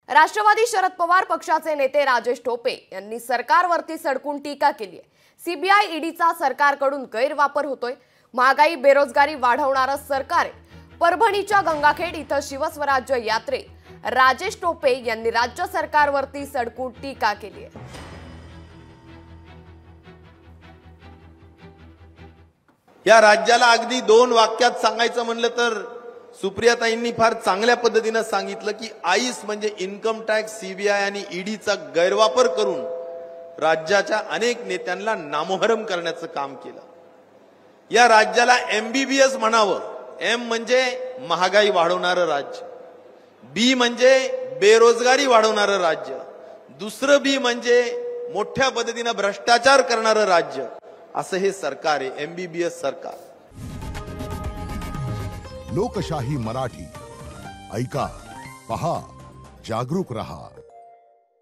राष्ट्रवादी शरद पवार पक्षाचे नेते राजेश टोपे यांनी सरकारवरती सडकून टीका केली आहे। सीबीआय ईडीचा सरकारकडून गैरवापर होतोय, महागाई बेरोजगारी वाढवणारं सरकार आहे। परभणीच्या गंगाखेड इथं शिवस्वराज्य यात्रेत राजेश टोपे यांनी राज्य सरकारवरती सडकून टीका केली आहे। या राज्याला अगदी 2 वाक्यात सांगायचं म्हणलं तर सुप्रियाताईंनी फार चांगल्या पद्धतीने सांगितलं की आईस म्हणजे इन्कम टॅक्स, सीबीआय आणि ईडीचा गैरवापर करून राज्याच्या अनेक नेत्यांना नामोहरम करण्याचं काम केलं। या राज्याला एमबीबीएस म्हणावं। एम म्हणजे महागाई वाढवणारं राज्य, बी म्हणजे बेरोजगारी वाढवणारं राज्य, दुसरं बी म्हणजे मोठ्या पद्धतीने भ्रष्टाचार करणारं राज्य, असं हे सरकार आहे, एमबीबीएस सरकार। लोकशाही मराठी ऐका, पहा, जागरूक रहा।